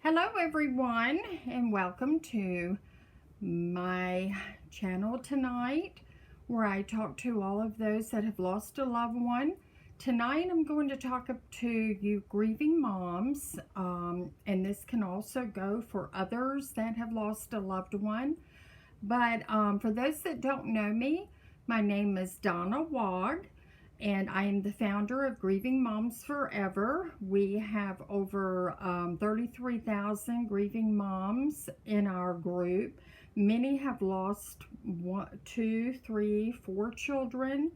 Hello everyone, and welcome to my channel tonight, where I talk to all of those that have lost a loved one. Tonight I'm going to talk to you grieving moms, and this can also go for others that have lost a loved one. But for those that don't know me, my name is Donna Wog, and I am the founder of Grieving Moms Forever. We have over 33,000 grieving moms in our group. Many have lost 1, 2, 3, 4 children.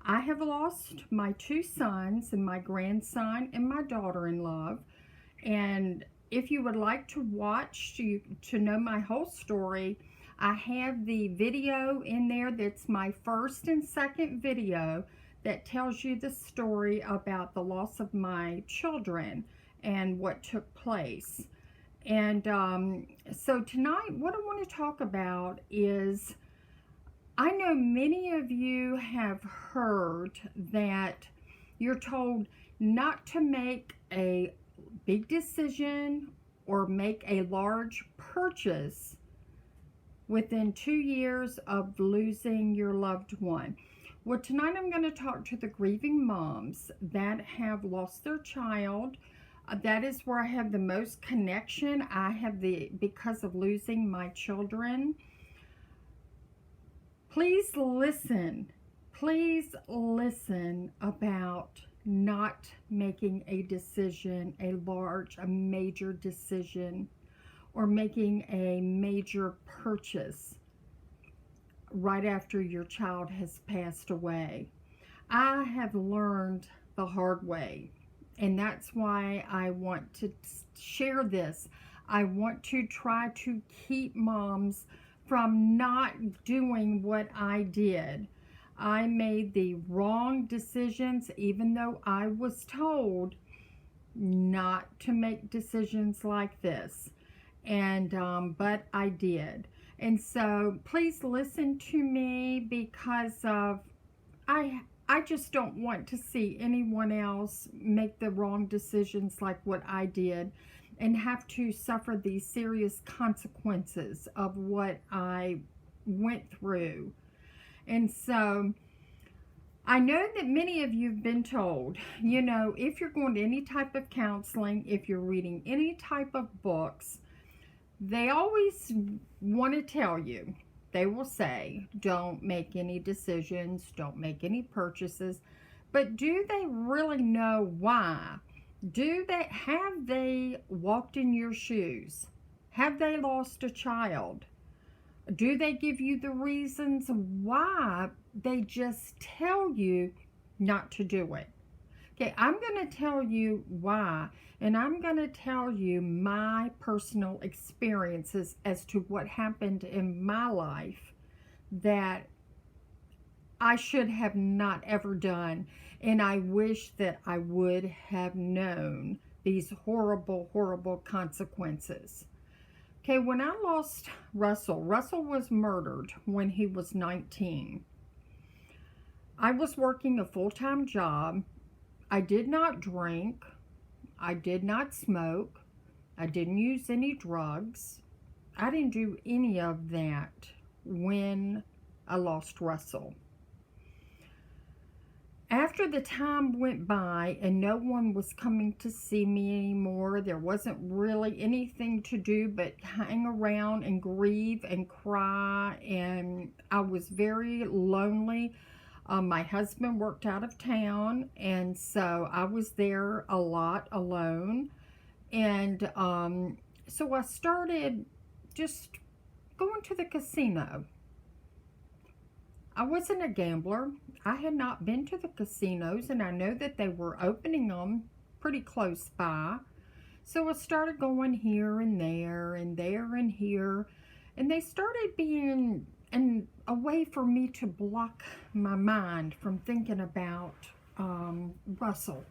I have lost my 2 sons and my grandson and my daughter-in-law. And if you would like to watch to know my whole story, I have the video in there that's my first and second video that tells you the story about the loss of my children and what took place. And so tonight, what I want to talk about is, I know many of you have heard that you're told not to make a big decision or make a large purchase within 2 years of losing your loved one. Well, tonight I'm going to talk to the grieving moms that have lost their child. That is where I have the most connection. Because of losing my children. Please listen about not making a decision, a major decision, or making a major purchase right after your child has passed away. I have learned the hard way, and that's why I want to share this. I want to try to keep moms from not doing what I did. I made the wrong decisions, even though I was told not to make decisions like this. And but I did. And so please listen to me, because of I just don't want to see anyone else make the wrong decisions like what I did and have to suffer these serious consequences of what I went through. And so I know that many of you have been told, if you're going to any type of counseling, if you're reading any type of books, they always want to tell you, they will say, don't make any decisions, don't make any purchases. But do they really know why? Have they walked in your shoes? Have they lost a child? Do they give you the reasons why they just tell you not to do it? Okay, I'm going to tell you why, and I'm going to tell you my personal experiences as to what happened in my life that I should have not ever done, and I wish that I would have known these horrible, horrible consequences. Okay, when I lost Russell was murdered when he was 19. I was working a full-time job. I did not drink, I did not smoke, I didn't use any drugs. I didn't do any of that when I lost Russell. After the time went by and no one was coming to see me anymore, there wasn't really anything to do but hang around and grieve and cry, and I was very lonely. My husband worked out of town, and so I was there a lot alone. And so I started just going to the casino. I wasn't a gambler. I had not been to the casinos, and I know that they were opening them pretty close by. So I started going here and there and there and here, and they started being a way for me to block my mind from thinking about Russell.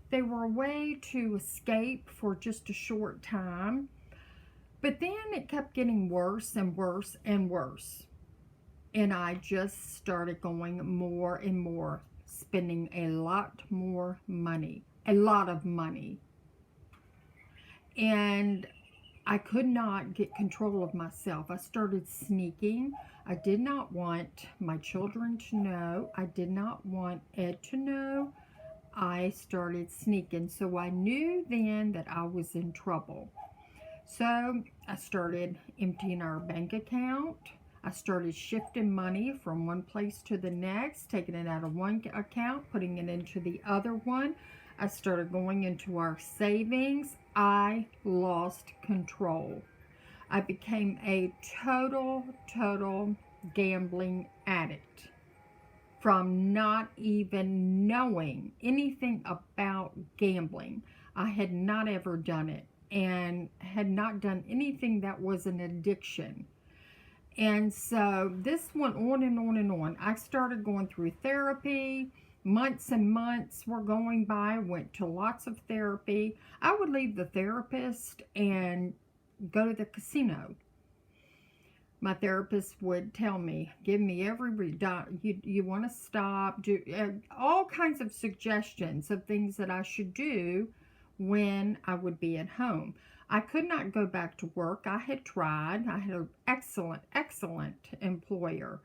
They were a way to escape for just a short time, but then it kept getting worse and worse and worse. And I just started going more and more, spending a lot more money, a lot of money. And I could not get control of myself. I started sneaking. I did not want my children to know. I did not want Ed to know. I started sneaking. So I knew then that I was in trouble. So I started emptying our bank account. I started shifting money from one place to the next, taking it out of one account, putting it into the other one. I started going into our savings. I lost control. I became a total gambling addict from not even knowing anything about gambling. I had not ever done it and had not done anything that was an addiction. And so this went on and on and on. I started going through therapy. Months and months were going by. Went to lots of therapy. I would leave the therapist and go to the casino. My therapist would tell me, give me every you want to stop, do all kinds of suggestions of things that I should do when I would be at home. I could not go back to work. I had tried. I had an excellent employer.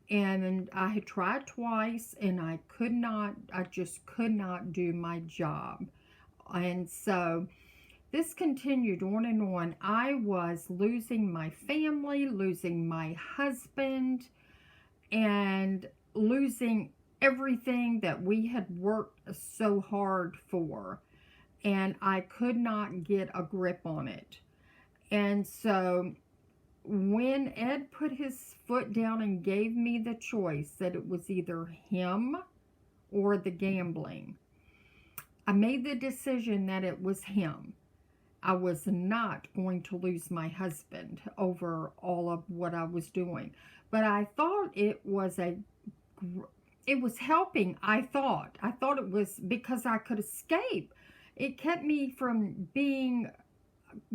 And I had tried twice and I just could not do my job. And so this continued on and on. I was losing my family, losing my husband, and losing everything that we had worked so hard for. And I could not get a grip on it. And so when Ed put his foot down and gave me the choice that it was either him or the gambling, I made the decision that it was him. I was not going to lose my husband over all of what I was doing. But I thought it was helping. I thought it was because I could escape. It kept me from being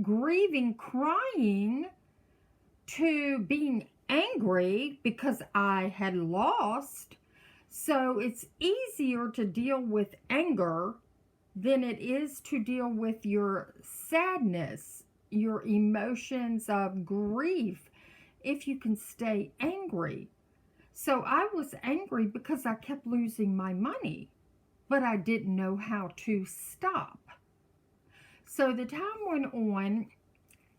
grieving, crying, to being angry because I had lost. So it's easier to deal with anger than it is to deal with your sadness, your emotions of grief, if you can stay angry. So I was angry because I kept losing my money, but I didn't know how to stop. So the time went on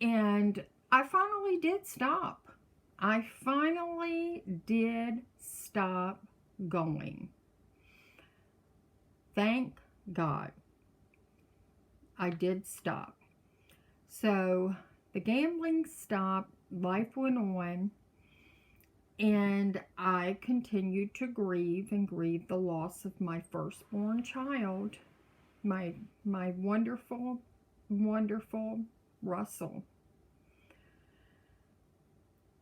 and I finally did stop. I finally did stop going. Thank God. I did stop. So the gambling stopped, life went on, and I continued to grieve the loss of my firstborn child, my wonderful, wonderful Russell.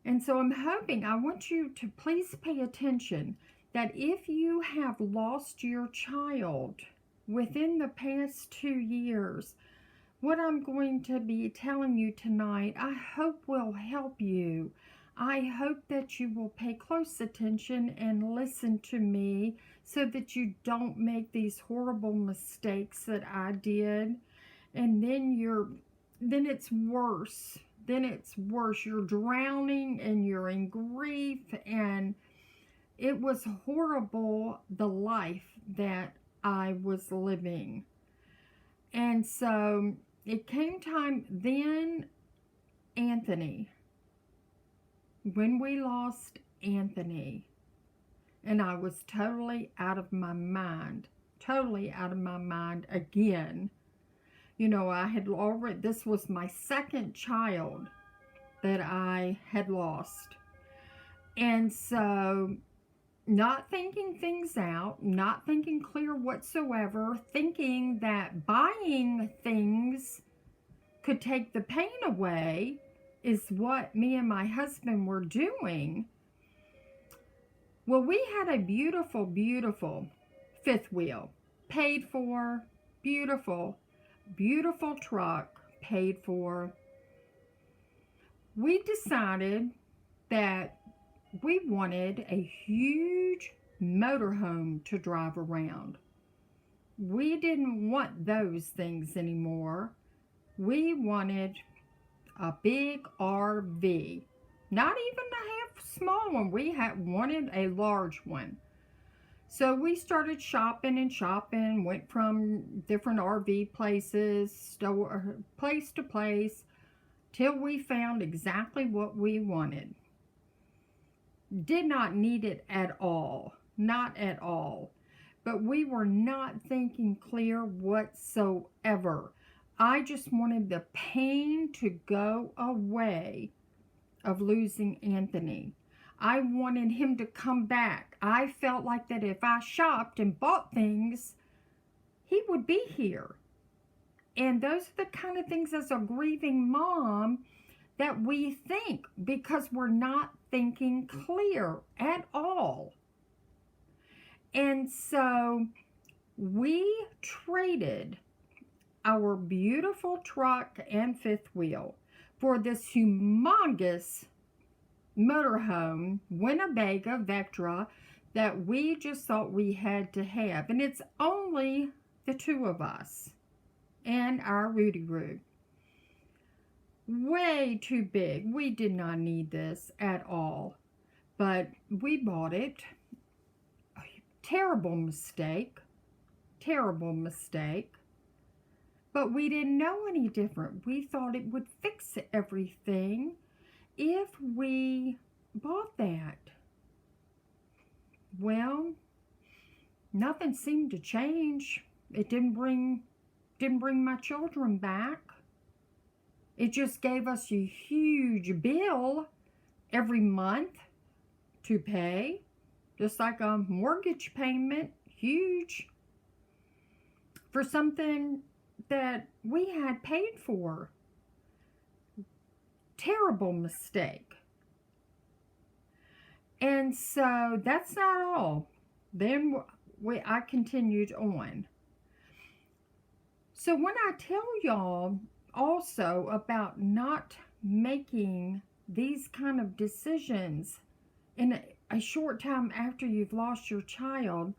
And so I want you to please pay attention that if you have lost your child within the past 2 years, what I'm going to be telling you tonight, I hope will help you. I hope that you will pay close attention and listen to me so that you don't make these horrible mistakes that I did. And then it's worse. You're drowning and you're in grief, and it was horrible, the life that I was living. And so it came time then, Anthony, when we lost Anthony, and I was totally out of my mind again. You know, this was my second child that I had lost. And so, not thinking things out, not thinking clear whatsoever, thinking that buying things could take the pain away is what me and my husband were doing. Well, we had a beautiful, beautiful fifth wheel, paid for, beautiful truck, paid for. We decided that we wanted a huge motorhome to drive around. We didn't want those things anymore. We wanted a big RV. Not even a half small one. We had wanted a large one. So we started shopping and shopping, went from different RV places, place to place, till we found exactly what we wanted. Did not need it at all. Not at all. But we were not thinking clear whatsoever. I just wanted the pain to go away of losing Anthony. I wanted him to come back. I felt like that if I shopped and bought things, he would be here. And those are the kind of things as a grieving mom that we think, because we're not thinking clear at all. And so we traded our beautiful truck and fifth wheel for this humongous motorhome, Winnebago Vectra, that we just thought we had to have. And it's only the two of us and our Rudy Roo. Way too big. We did not need this at all. But we bought it. Terrible mistake. Terrible mistake. But we didn't know any different. We thought it would fix everything if we bought that. Well, nothing seemed to change. It didn't bring my children back. It just gave us a huge bill every month to pay, just like a mortgage payment, huge, for something that we had paid for. Terrible mistake. And so that's not all. Then I continued on. So when I tell y'all also about not making these kind of decisions in a short time after you've lost your child,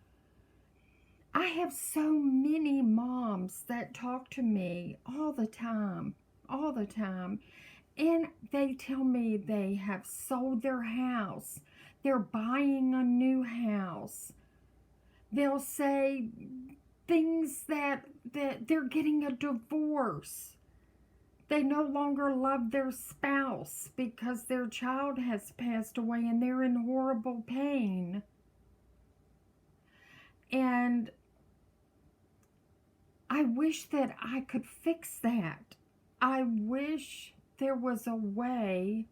I have so many moms that talk to me all the time, and they tell me they have sold their house, they're buying a new house. They'll say things that they're getting a divorce. They no longer love their spouse because their child has passed away and they're in horrible pain. And I wish that I could fix that. I wish there was a way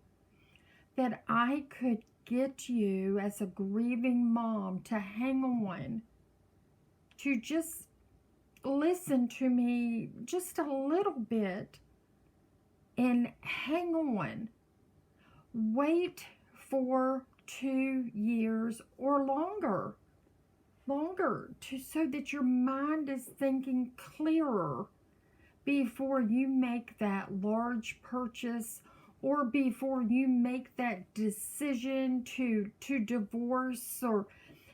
that I could get you as a grieving mom to hang on, to just listen to me just a little bit and hang on. Wait for 2 years or longer, so that your mind is thinking clearer before you make that large purchase, or before you make that decision to divorce or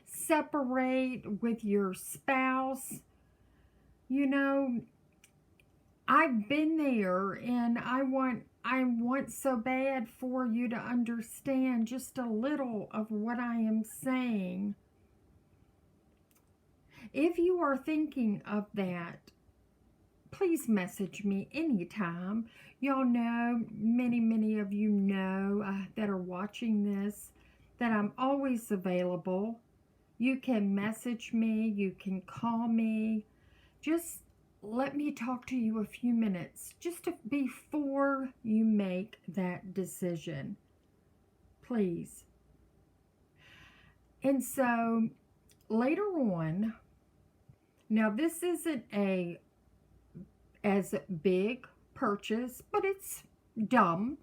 separate with your spouse. You know, I've been there, and I want so bad for you to understand just a little of what I am saying. If you are thinking of that, please message me anytime. Y'all know, many of you know that are watching this, that I'm always available. You can message me, you can call me. Just let me talk to you a few minutes, just before you make that decision. Please. And so, later on, now this isn't as big purchase, but it's dumb.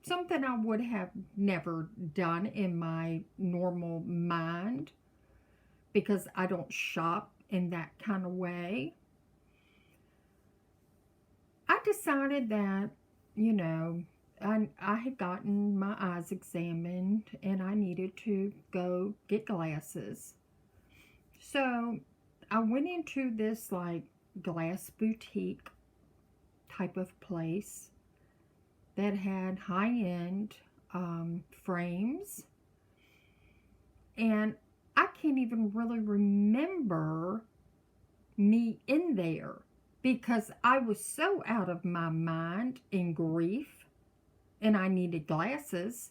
Something I would have never done in my normal mind, because I don't shop in that kind of way. I decided that, you know, I had gotten my eyes examined and I needed to go get glasses. So I went into this like glass boutique type of place that had high-end frames. And I can't even really remember me in there because I was so out of my mind in grief and I needed glasses.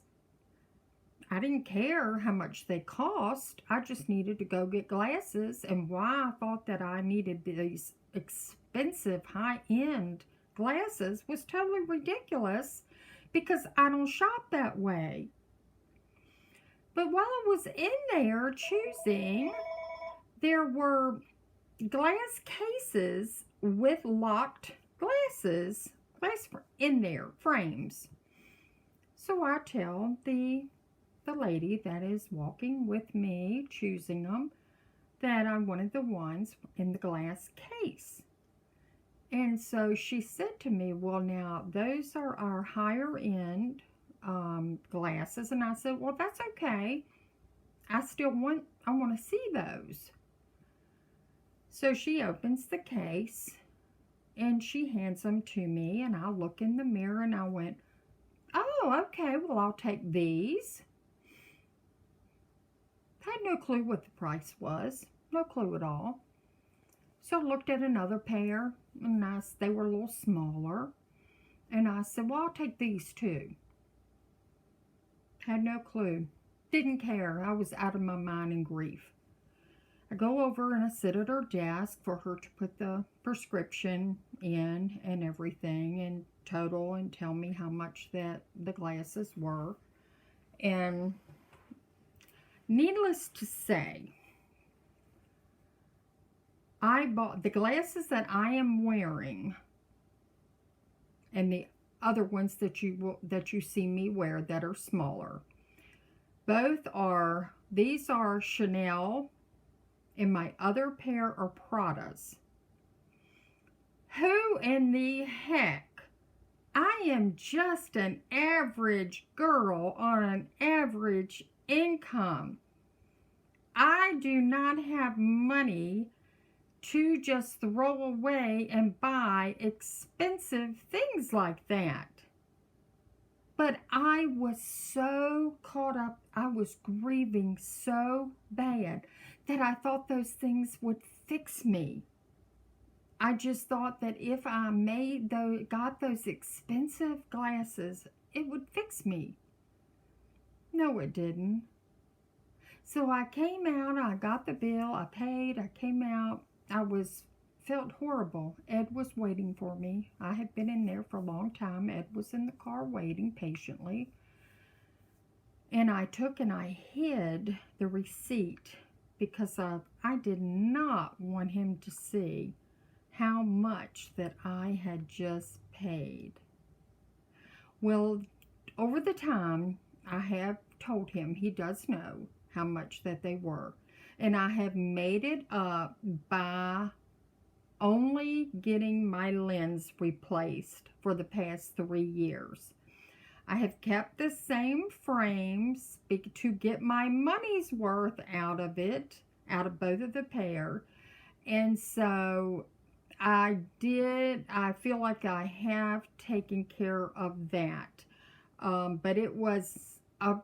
I didn't care how much they cost. I just needed to go get glasses. And why I thought that I needed these expensive high-end glasses was totally ridiculous because I don't shop that way. But while I was in there choosing, there were glass cases with locked glass in there, frames. So I tell the lady that is walking with me, choosing them, that I wanted the ones in the glass case. And so she said to me, well, now those are our higher end glasses. And I said, well, that's okay. I want to see those. So she opens the case and she hands them to me, and I look in the mirror and I went, oh, okay, well, I'll take these. Had no clue what the price was. No clue at all. So I looked at another pair, and they were a little smaller. And I said, well, I'll take these too. Had no clue. Didn't care. I was out of my mind in grief. I go over and I sit at her desk for her to put the prescription in and everything and total and tell me how much that the glasses were. And needless to say, I bought the glasses that I am wearing and the other ones that you see me wear that are smaller. These are Chanel, and my other pair are Prada's. Who in the heck? I am just an average girl on an average income. I do not have money to just throw away and buy expensive things like that. But I was so caught up, I was grieving so bad that I thought those things would fix me. I just thought that if I got those expensive glasses, it would fix me. No, it didn't. So I came out, I got the bill, I paid, I came out. Felt horrible. Ed was waiting for me. I had been in there for a long time. Ed was in the car waiting patiently. And I took and I hid the receipt because I did not want him to see how much that I had just paid. Well, over the time, I have told him, he does know how much that they were. And I have made it up by only getting my lens replaced for the past 3 years. I have kept the same frames to get my money's worth out of both of the pair. And so I feel like I have taken care of that. But it was a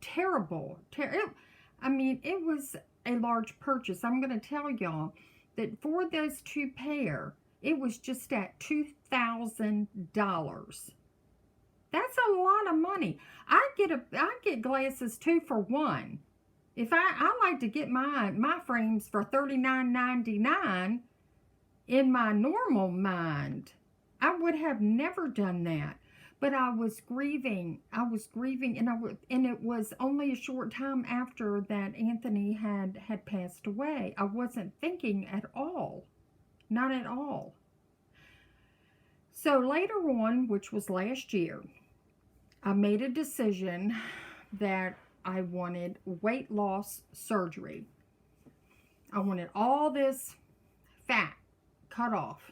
terrible, it was a large purchase. I'm going to tell y'all that for those two pair, it was just at $2,000. That's a lot of money. I get glasses 2 for $1. If I like to get my frames for $39.99 in my normal mind, I would have never done that. But I was grieving, and it was only a short time after that Anthony had passed away. I wasn't thinking at all, not at all. So later on, which was last year, I made a decision that I wanted weight loss surgery. I wanted all this fat cut off.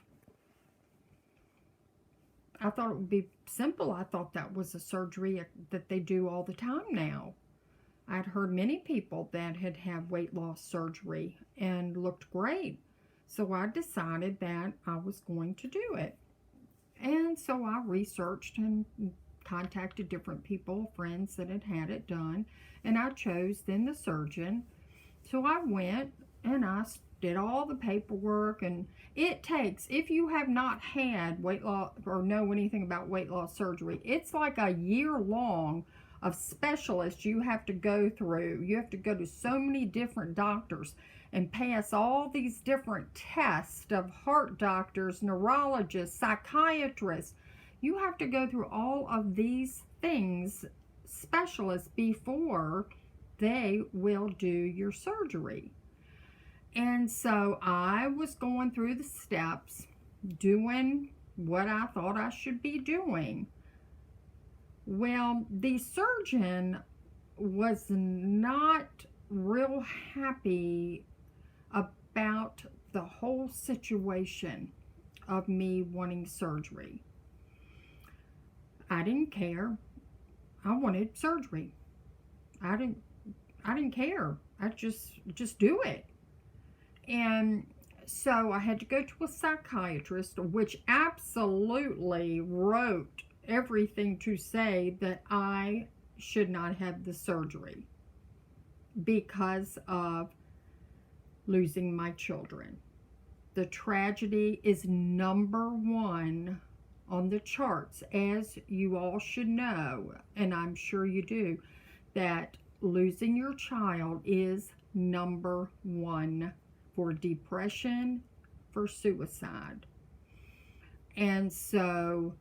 I thought it would be simple. I thought that was a surgery that they do all the time now. I'd heard many people that had weight loss surgery and looked great. So I decided that I was going to do it. And so I researched and contacted different people, friends that had had it done, and I chose then the surgeon. So I went and I did all the paperwork, and it takes, if you have not had weight loss or know anything about weight loss surgery, it's like a year long of specialists you have to go through. You have to go to so many different doctors and pass all these different tests of heart doctors, neurologists, psychiatrists. You have to go through all of these things, specialists, before they will do your surgery. And so I was going through the steps, doing what I thought I should be doing. Well, the surgeon was not real happy about the whole situation of me wanting surgery. I didn't care. I wanted surgery. I didn't care. I just do it. And so I had to go to a psychiatrist, which absolutely wrote everything to say that I should not have the surgery because of losing my children. The tragedy is #1 on the charts, as you all should know, and I'm sure you do, that losing your child is #1 for depression, for suicide. And so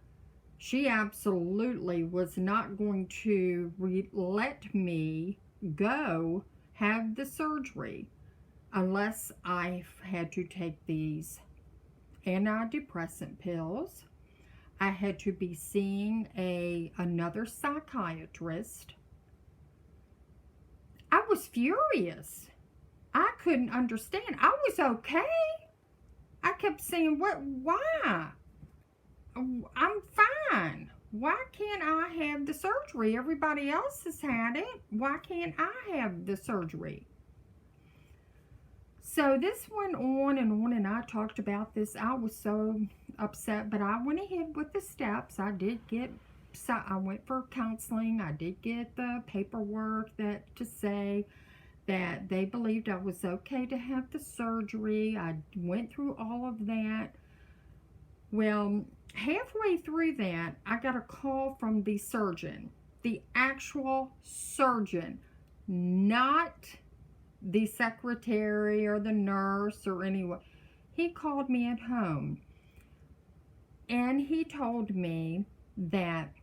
she absolutely was not going to let me go have the surgery unless I had to take these antidepressant pills. I had to be seeing another psychiatrist. I was furious. I couldn't understand. I was okay. I kept saying, why? I'm fine. Why can't I have the surgery? Everybody else has had it. Why can't I have the surgery? So this went on, and I talked about this. I was so upset, but I went ahead with the steps. I went for counseling. I did get the paperwork to say that they believed I was okay to have the surgery. I went through all of that. Well, halfway through that, I got a call from the surgeon, the actual surgeon, not the secretary or the nurse or anyone. He called me at home, and he told me that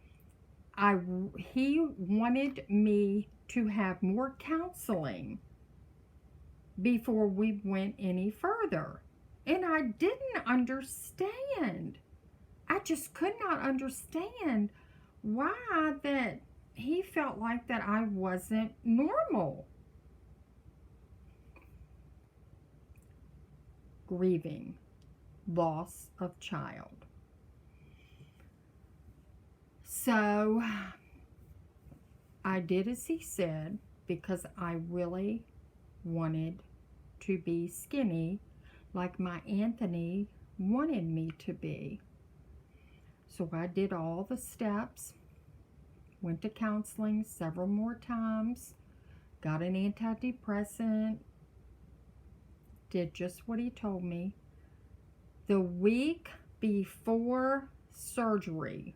he wanted me to have more counseling before we went any further. And I didn't understand. I just could not understand why that he felt like that I wasn't normal. Grieving, loss of child. So I did as he said, because I really wanted to be skinny like my Anthony wanted me to be. So I did all the steps, went to counseling several more times, got an antidepressant, did just what he told me. The week before surgery,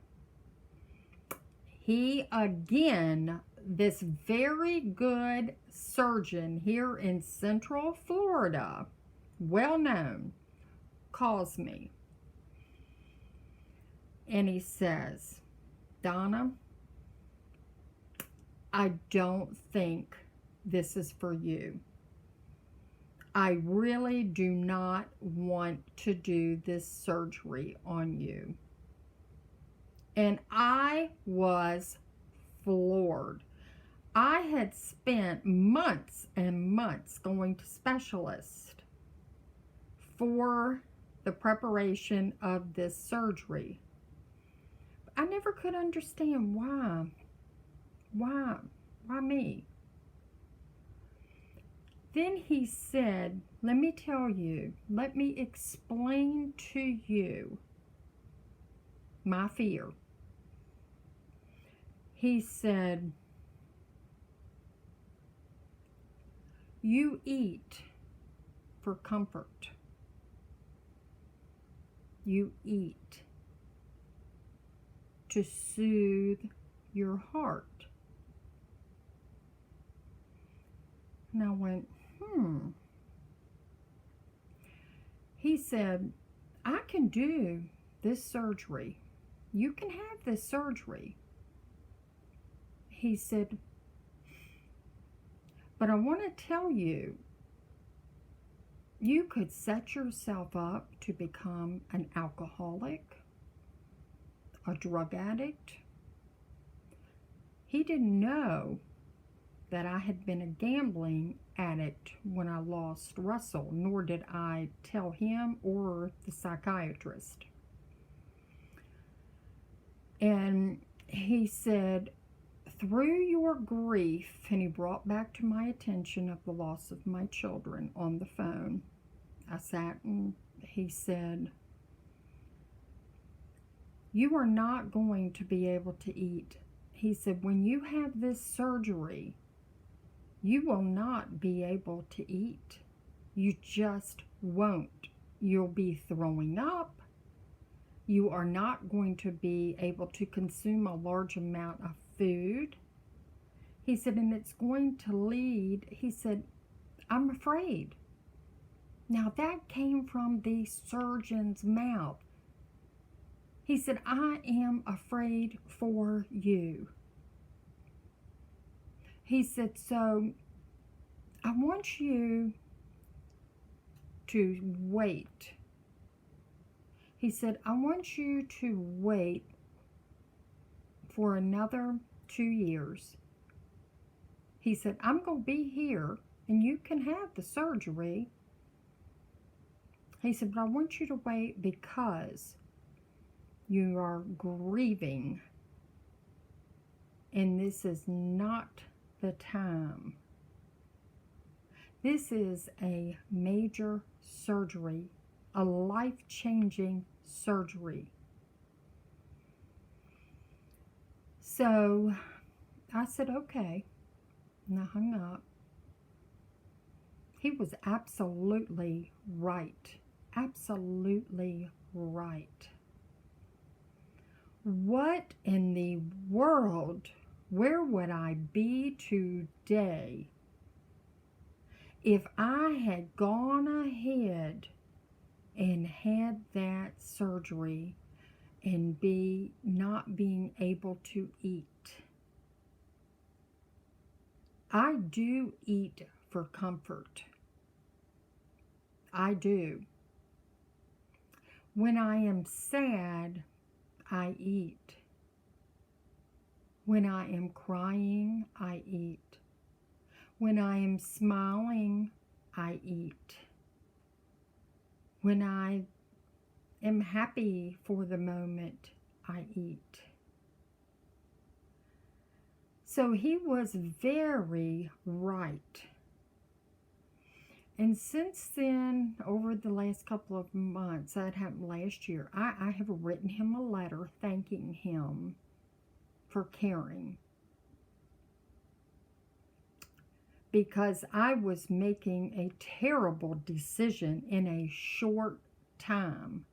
he again, this very good surgeon here in Central Florida, well known, calls me. And he says, Donna, I don't think this is for you. I really do not want to do this surgery on you. And I was floored. I had spent months and months going to specialists for the preparation of this surgery. I never could understand why. Why me? Then he said, let me explain to you my fear. He said, you eat for comfort. You eat to soothe your heart. And I went, He said, I can do this surgery. You can have this surgery. He said, but I want to tell you, you could set yourself up to become an alcoholic, a drug addict. He didn't know that I had been a gambling addict when I lost Russell, nor did I tell him or the psychiatrist. And he said, through your grief, and he brought back to my attention of the loss of my children on the phone. I sat and he said, you are not going to be able to eat. He said, when you have this surgery, you will not be able to eat. You just won't. You'll be throwing up. You are not going to be able to consume a large amount of food. He said, and it's going to lead, he said, I'm afraid. Now that came from the surgeon's mouth. He said, I am afraid for you. He said, so I want you to wait. He said, I want you to wait for another 2 years. He said, I'm going to be here and you can have the surgery. He said, but I want you to wait because you are grieving and this is not the time. This is a major surgery, a life-changing surgery. So I said, okay, and I hung up. He was absolutely right. Absolutely right. What in the world, where would I be today if I had gone ahead and had that surgery and not being able to eat? I do eat for comfort. I do. When I am sad, I eat. When I am crying, I eat. When I am smiling, I eat. When I am happy for the moment, I eat. So he was very right. And since then, over the last couple of months, that happened last year, I have written him a letter thanking him for caring. Because I was making a terrible decision in a short time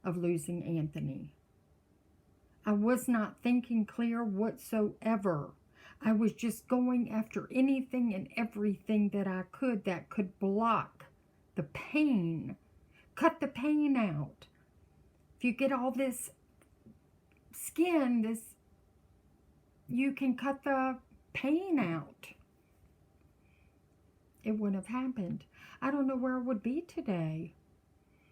of losing Anthony. I was not thinking clear whatsoever. I was just going after anything and everything that I could that could block the pain, cut the pain out. If you get all this skin, you can cut the pain out. It wouldn't have happened. I don't know where I would be today.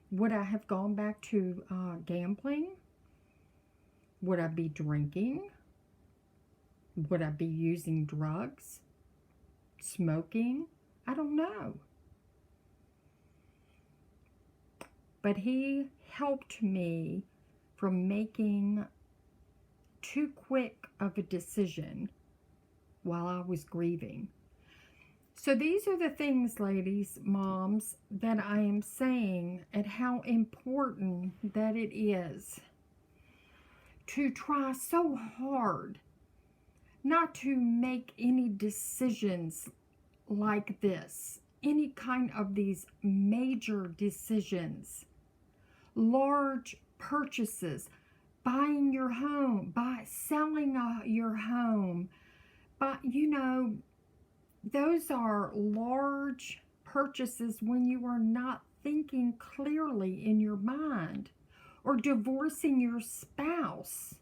Would I have gone back to gambling? Would I be drinking? Would I be using drugs? Smoking? I don't know. But he helped me from making too quick of a decision while I was grieving. So these are the things, ladies, moms, that I am saying and how important that it is to try so hard not to make any decisions like this, any kind of these major decisions, large purchases, buying your home, selling your home. But those are large purchases when you are not thinking clearly in your mind, or divorcing your spouse,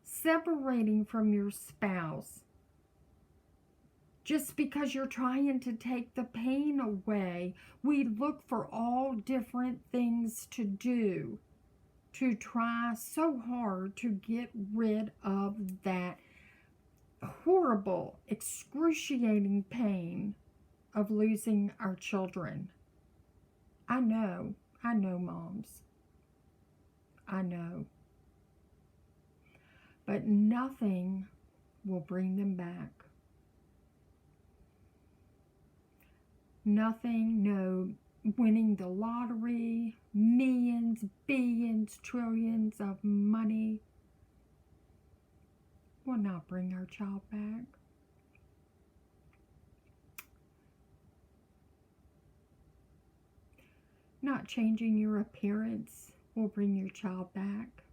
separating from your spouse, just because you're trying to take the pain away. We look for all different things to do to try so hard to get rid of that horrible, excruciating pain of losing our children. I know, moms. I know. But nothing will bring them back. Nothing, no winning the lottery, millions, billions, trillions of money will not bring our child back. Not changing your appearance will bring your child back.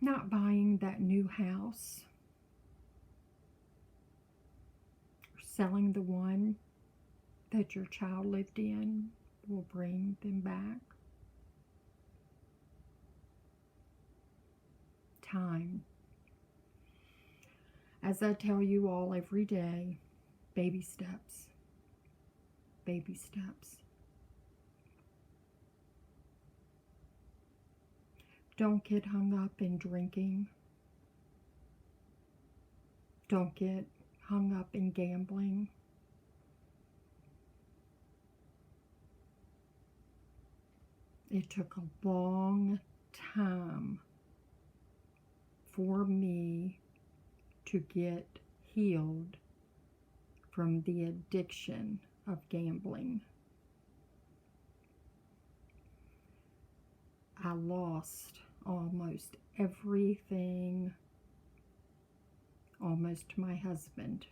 Not buying that new house, or selling the one that your child lived in will bring them back. Time. As I tell you all every day, baby steps. Baby steps. Don't get hung up in drinking. Don't get hung up in gambling. It took a long time for me to get healed from the addiction of gambling. I lost almost everything, almost to my husband.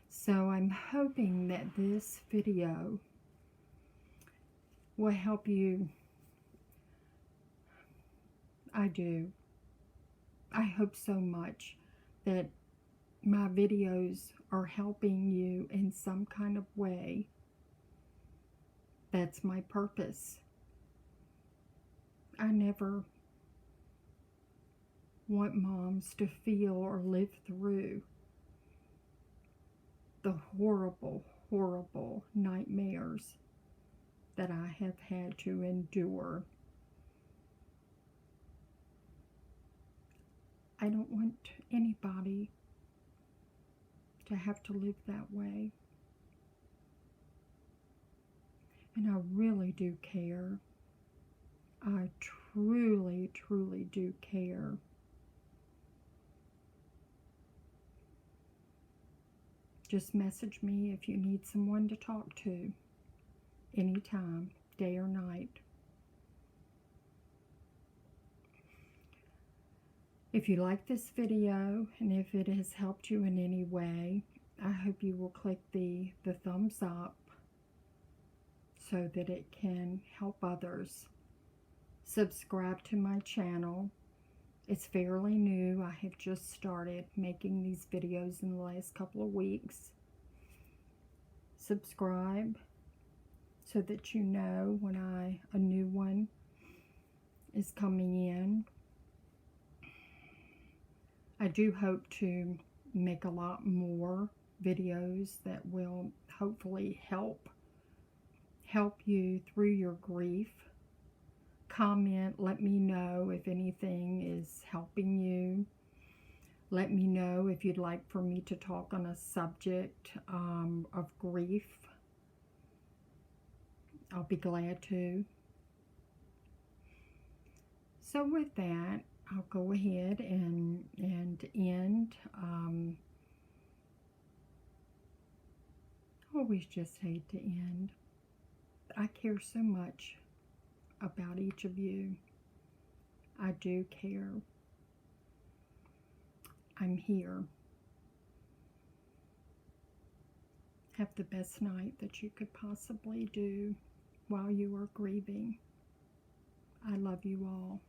So I'm hoping that this video will help you. I do. I hope so much that my videos are helping you in some kind of way. That's my purpose. I never want moms to feel or live through the horrible, horrible nightmares that I have had to endure. I don't want anybody to have to live that way. And I really do care. I truly, truly do care. Just message me if you need someone to talk to. Anytime, day or night. If you like this video and if it has helped you in any way, I hope you will click the thumbs up so that it can help others. Subscribe to my channel. It's fairly new. I have just started making these videos in the last couple of weeks. Subscribe so that you know when a new one is coming in. I do hope to make a lot more videos that will hopefully help you through your grief. Comment, let me know if anything is helping you. Let me know if you'd like for me to talk on a subject of grief. I'll be glad to. So with that, I'll go ahead and end. Always just hate to end. I care so much about each of you. I do care. I'm here. Have the best night that you could possibly do while you are grieving. I love you all.